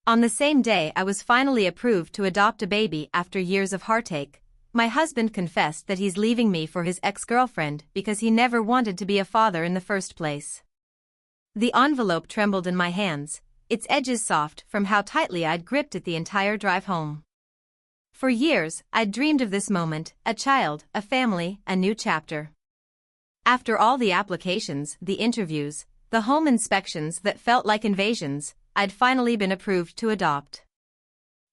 On the same day I was finally approved to adopt a baby after years of heartache, my husband confessed that he's leaving me for his ex-girlfriend because he never wanted to be a father in the first place. The envelope trembled in my hands, its edges soft from how tightly I'd gripped it the entire drive home. For years, I'd dreamed of this moment, a child, a family, a new chapter. After all the applications, the interviews, the home inspections that felt like invasions, I'd finally been approved to adopt.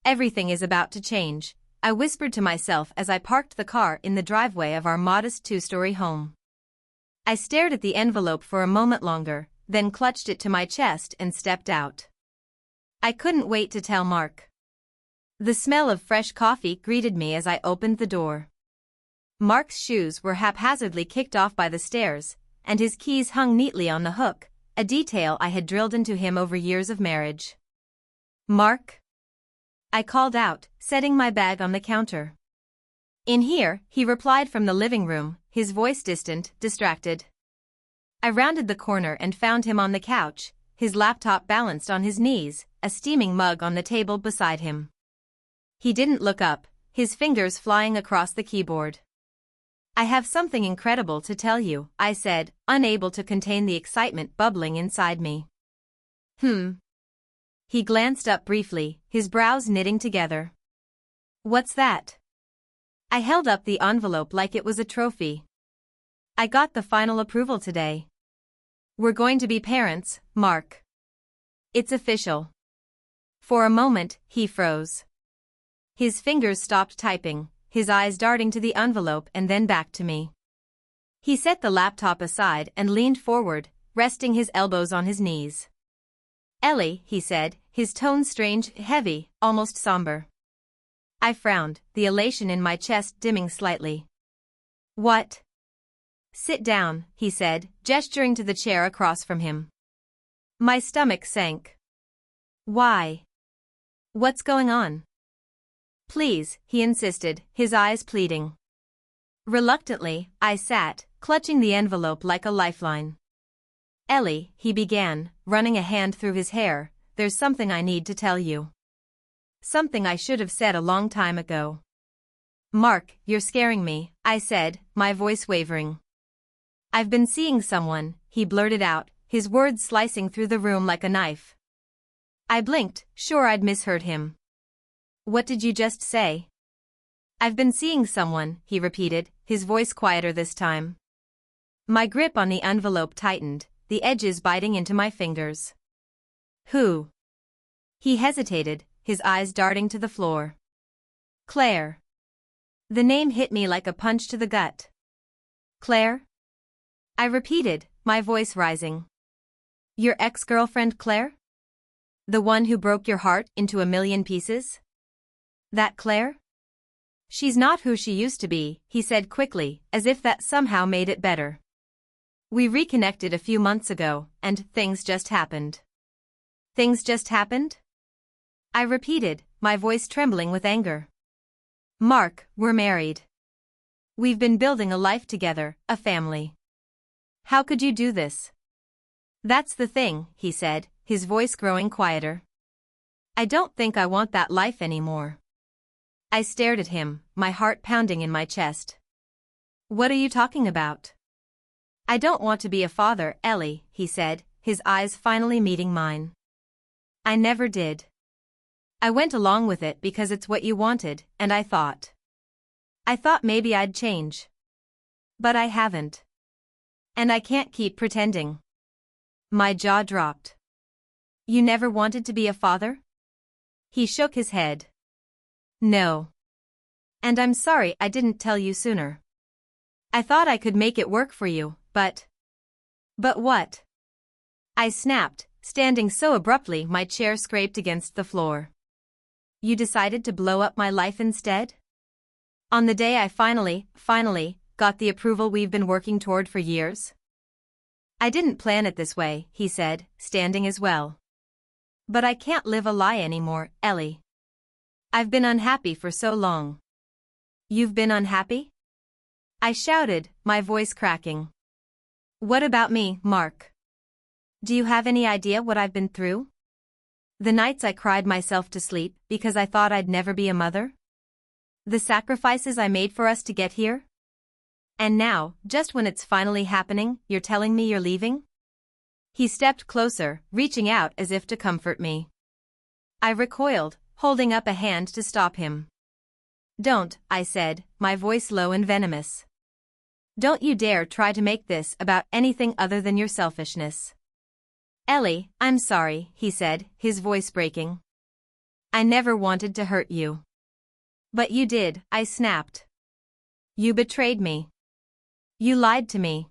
Everything is about to change, I whispered to myself as I parked the car in the driveway of our modest two-story home. I stared at the envelope for a moment longer, then clutched it to my chest and stepped out. I couldn't wait to tell Mark. The smell of fresh coffee greeted me as I opened the door. Mark's shoes were haphazardly kicked off by the stairs, and his keys hung neatly on the hook, a detail I had drilled into him over years of marriage. "Mark?" I called out, setting my bag on the counter. "In here," he replied from the living room, his voice distant, distracted. I rounded the corner and found him on the couch, his laptop balanced on his knees, a steaming mug on the table beside him. He didn't look up, his fingers flying across the keyboard. "I have something incredible to tell you," I said, unable to contain the excitement bubbling inside me. He glanced up briefly, his brows knitting together. "What's that?" I held up the envelope like it was a trophy. "I got the final approval today. We're going to be parents, Mark. It's official." For a moment, he froze. His fingers stopped typing, his eyes darting to the envelope and then back to me. He set the laptop aside and leaned forward, resting his elbows on his knees. "Ellie," he said, his tone strange, heavy, almost somber. I frowned, the elation in my chest dimming slightly. "What?" "Sit down," he said, gesturing to the chair across from him. My stomach sank. "Why? What's going on?" "Please," he insisted, his eyes pleading. Reluctantly, I sat, clutching the envelope like a lifeline. "Ellie," he began, running a hand through his hair, "there's something I need to tell you. Something I should have said a long time ago." "Mark, you're scaring me," I said, my voice wavering. "I've been seeing someone," he blurted out, his words slicing through the room like a knife. I blinked, sure I'd misheard him. "What did you just say?" "I've been seeing someone," he repeated, his voice quieter this time. My grip on the envelope tightened, the edges biting into my fingers. "Who?" He hesitated, his eyes darting to the floor. "Claire." The name hit me like a punch to the gut. "Claire?" I repeated, my voice rising. "Your ex-girlfriend Claire? The one who broke your heart into a million pieces? That Claire?" "She's not who she used to be," he said quickly, as if that somehow made it better. "We reconnected a few months ago, and things just happened." "Things just happened?" I repeated, my voice trembling with anger. "Mark, we're married. We've been building a life together, a family. How could you do this?" "That's the thing," he said, his voice growing quieter. "I don't think I want that life anymore." I stared at him, my heart pounding in my chest. "What are you talking about?" "I don't want to be a father, Ellie," he said, his eyes finally meeting mine. "I never did. I went along with it because it's what you wanted, and I thought maybe I'd change. But I haven't. And I can't keep pretending." My jaw dropped. "You never wanted to be a father?" He shook his head. "No. And I'm sorry I didn't tell you sooner. I thought I could make it work for you, but..." "But what?" I snapped, standing so abruptly my chair scraped against the floor. "You decided to blow up my life instead? On the day I finally got the approval we've been working toward for years?" "I didn't plan it this way," he said, standing as well. "But I can't live a lie anymore, Ellie. I've been unhappy for so long." "You've been unhappy?" I shouted, my voice cracking. "What about me, Mark? Do you have any idea what I've been through?" The nights I cried myself to sleep because I thought I'd never be a mother? The sacrifices I made for us to get here? And now, just when it's finally happening, you're telling me you're leaving? He stepped closer, reaching out as if to comfort me. I recoiled, holding up a hand to stop him. Don't, I said, my voice low and venomous. Don't you dare try to make this about anything other than your selfishness. Ellie, I'm sorry, he said, his voice breaking. I never wanted to hurt you. But you did, I snapped. You betrayed me. You lied to me.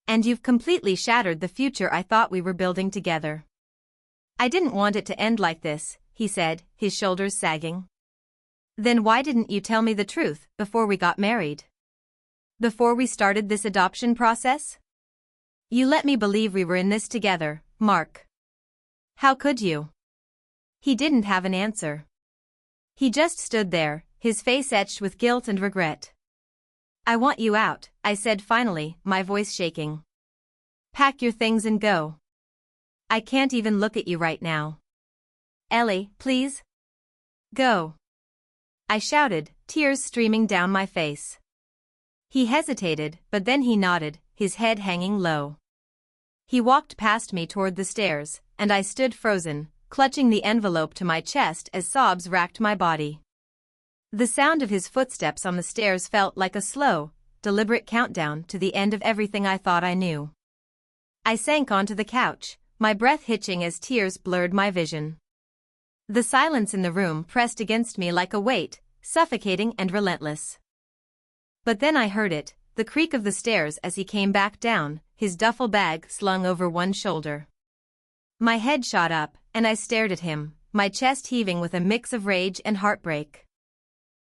And you've completely shattered the future I thought we were building together. I didn't want it to end like this, he said, his shoulders sagging. Then why didn't you tell me the truth before we got married? Before we started this adoption process? You let me believe we were in this together, Mark. How could you? He didn't have an answer. He just stood there, his face etched with guilt and regret. I want you out, I said finally, my voice shaking. Pack your things and go. I can't even look at you right now. Ellie, please? Go. I shouted, tears streaming down my face. He hesitated, but then he nodded, his head hanging low. He walked past me toward the stairs, and I stood frozen, clutching the envelope to my chest as sobs racked my body. The sound of his footsteps on the stairs felt like a slow, deliberate countdown to the end of everything I thought I knew. I sank onto the couch, my breath hitching as tears blurred my vision. The silence in the room pressed against me like a weight, suffocating and relentless. But then I heard it, the creak of the stairs as he came back down, his duffel bag slung over one shoulder. My head shot up, and I stared at him, my chest heaving with a mix of rage and heartbreak.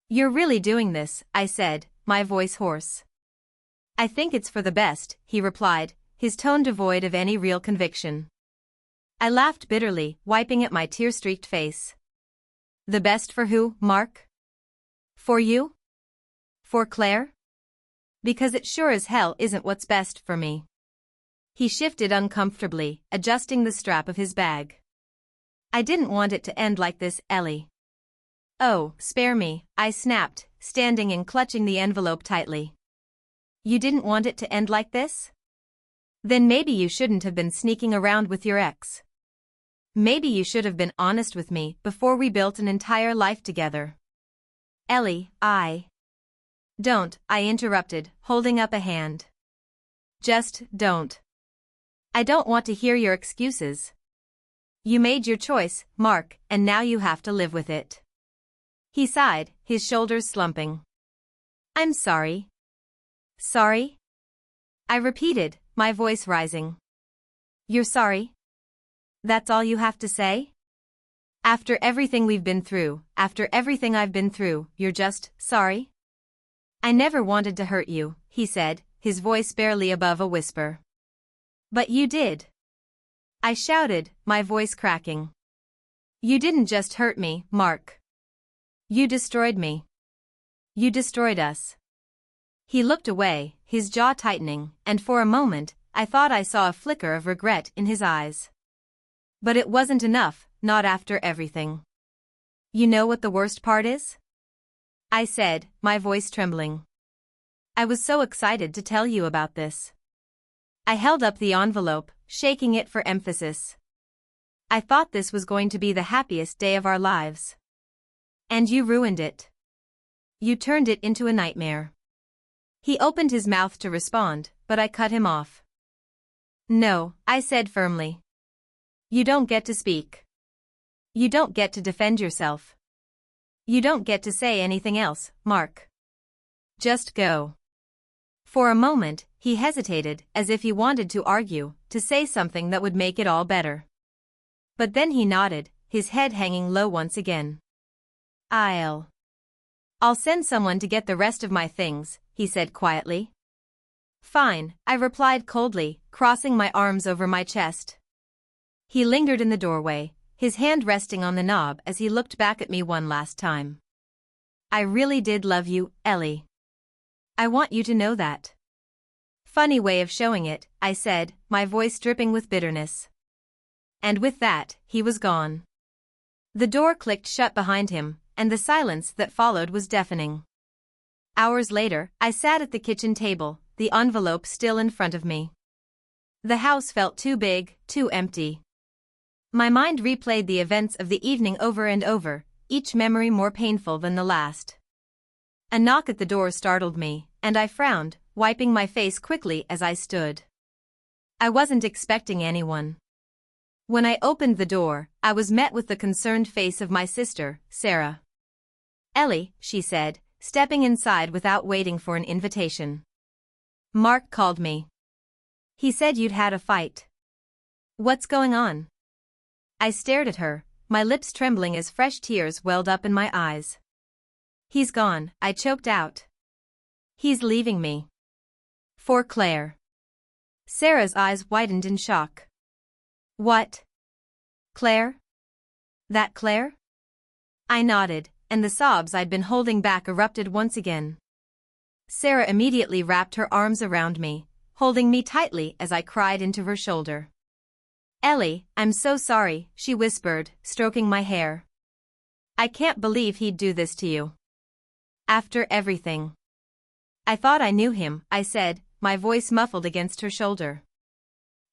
You're really doing this, I said, my voice hoarse. I think it's for the best, he replied, his tone devoid of any real conviction. I laughed bitterly, wiping at my tear-streaked face. The best for who, Mark? For you? For Claire? Because it sure as hell isn't what's best for me. He shifted uncomfortably, adjusting the strap of his bag. I didn't want it to end like this, Ellie. Oh, spare me, I snapped, standing and clutching the envelope tightly. You didn't want it to end like this? Then maybe you shouldn't have been sneaking around with your ex. Maybe you should have been honest with me before we built an entire life together. Ellie, Don't, I interrupted, holding up a hand. Just don't. I don't want to hear your excuses. You made your choice, Mark, and now you have to live with it. He sighed, his shoulders slumping. I'm sorry. Sorry? I repeated, my voice rising. You're sorry? That's all you have to say? After everything we've been through, after everything I've been through, you're just sorry? I never wanted to hurt you, he said, his voice barely above a whisper. But you did. I shouted, my voice cracking. You didn't just hurt me, Mark. You destroyed me. You destroyed us. He looked away, his jaw tightening, and for a moment, I thought I saw a flicker of regret in his eyes. But it wasn't enough, not after everything. You know what the worst part is? I said, my voice trembling. I was so excited to tell you about this. I held up the envelope, shaking it for emphasis. I thought this was going to be the happiest day of our lives. And you ruined it. You turned it into a nightmare. He opened his mouth to respond, but I cut him off. No, I said firmly. You don't get to speak. You don't get to defend yourself. You don't get to say anything else, Mark. Just go. For a moment, he hesitated, as if he wanted to argue, to say something that would make it all better. But then he nodded, his head hanging low once again. I'll send someone to get the rest of my things, he said quietly. Fine, I replied coldly, crossing my arms over my chest. He lingered in the doorway, his hand resting on the knob as he looked back at me one last time. I really did love you, Ellie. I want you to know that. Funny way of showing it, I said, my voice dripping with bitterness. And with that, he was gone. The door clicked shut behind him, and the silence that followed was deafening. Hours later, I sat at the kitchen table, the envelope still in front of me. The house felt too big, too empty. My mind replayed the events of the evening over and over, each memory more painful than the last. A knock at the door startled me, and I frowned, wiping my face quickly as I stood. I wasn't expecting anyone. When I opened the door, I was met with the concerned face of my sister, Sarah. "Ellie," she said, stepping inside without waiting for an invitation. "Mark called me. He said you'd had a fight. What's going on?" I stared at her, my lips trembling as fresh tears welled up in my eyes. "He's gone," I choked out. "He's leaving me. For Claire." Sarah's eyes widened in shock. "What? Claire? That Claire?" I nodded, and the sobs I'd been holding back erupted once again. Sarah immediately wrapped her arms around me, holding me tightly as I cried into her shoulder. "Ellie, I'm so sorry," she whispered, stroking my hair. "I can't believe he'd do this to you. After everything." "I thought I knew him," I said, my voice muffled against her shoulder.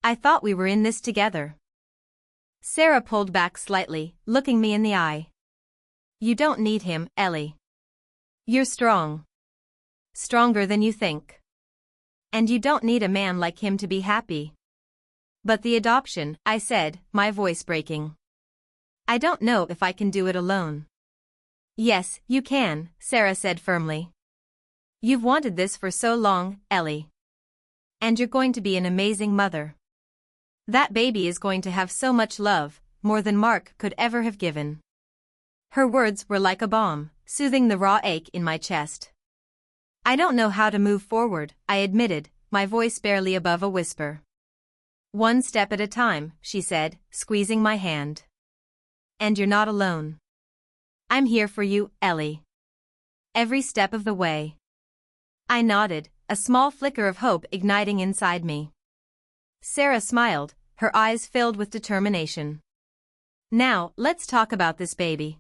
"I thought we were in this together." Sarah pulled back slightly, looking me in the eye. "You don't need him, Ellie. You're strong. Stronger than you think. And you don't need a man like him to be happy." "But the adoption," I said, my voice breaking. "I don't know if I can do it alone." "Yes, you can," Sarah said firmly. "You've wanted this for so long, Ellie. And you're going to be an amazing mother. That baby is going to have so much love, more than Mark could ever have given." Her words were like a balm, soothing the raw ache in my chest. "I don't know how to move forward," I admitted, my voice barely above a whisper. "One step at a time," she said, squeezing my hand. "And you're not alone. I'm here for you, Ellie. Every step of the way." I nodded, a small flicker of hope igniting inside me. Sarah smiled, her eyes filled with determination. "Now, let's talk about this baby.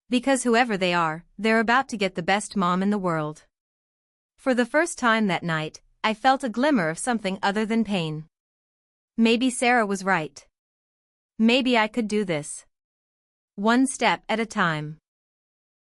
Because whoever they are, they're about to get the best mom in the world." For the first time that night, I felt a glimmer of something other than pain. Maybe Sarah was right. Maybe I could do this. One step at a time.